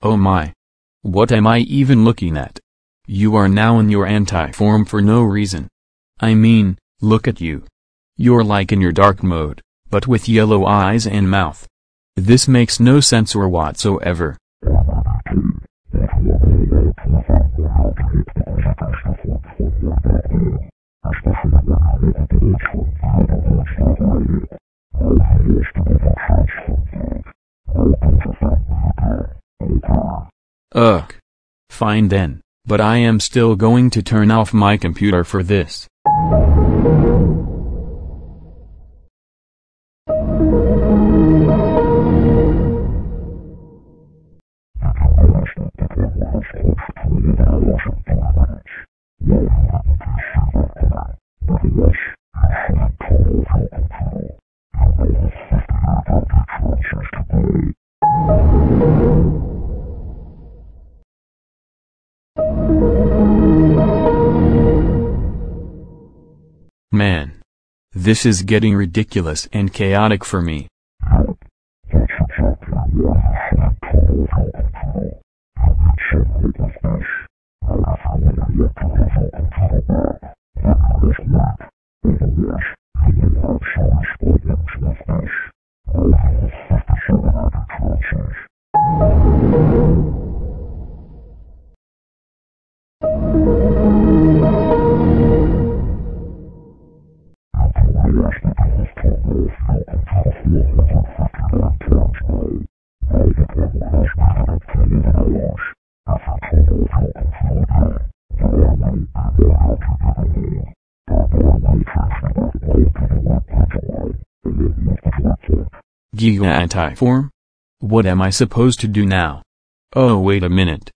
Oh my. What am I even looking at? You are now in your anti-form for no reason. I mean, look at you. You're like in your dark mode, but with yellow eyes and mouth. This makes no sense or whatsoever. Ugh. Fine then, but I am still going to turn off my computer for this. Man. This is getting ridiculous and chaotic for me. Giga anti-form? What am I supposed to do now? Oh wait a minute.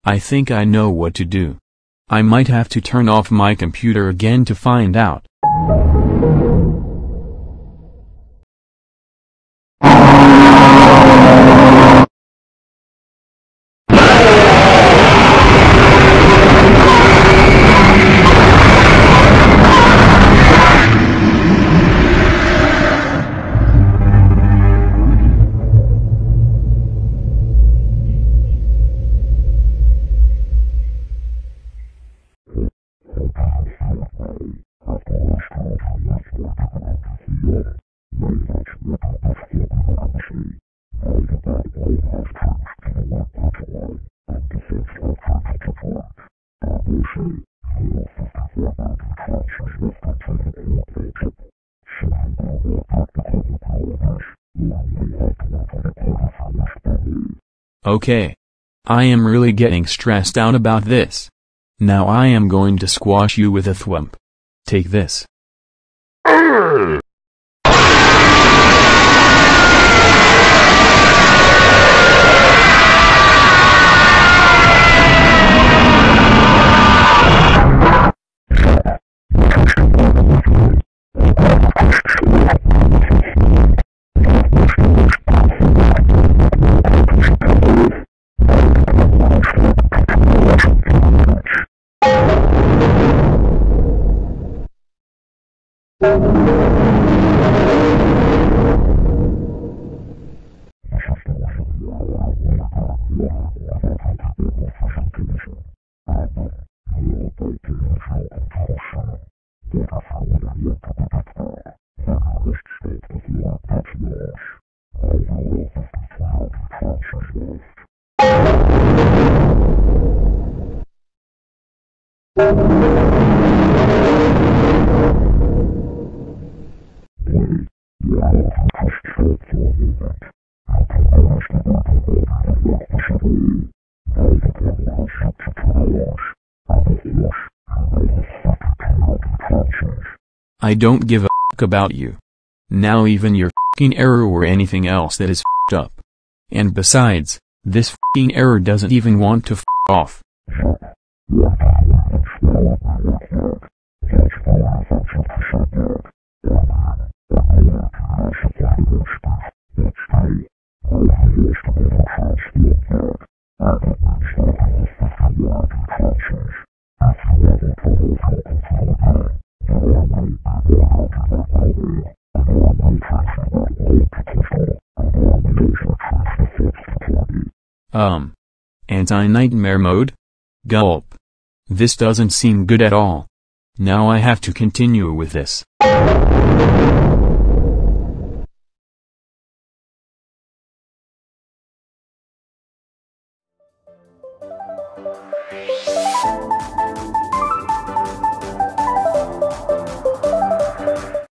I think I know what to do. I might have to turn off my computer again to find out. Okay. I am really getting stressed out about this. Now I am going to squash you with a thwomp. Take this. I don't give a f**k about you. Now even your f**king error or anything else that is f***ed up. And besides, this f**king error doesn't even want to f*** off. Anti-nightmare mode? Gulp. This doesn't seem good at all. Now I have to continue with this.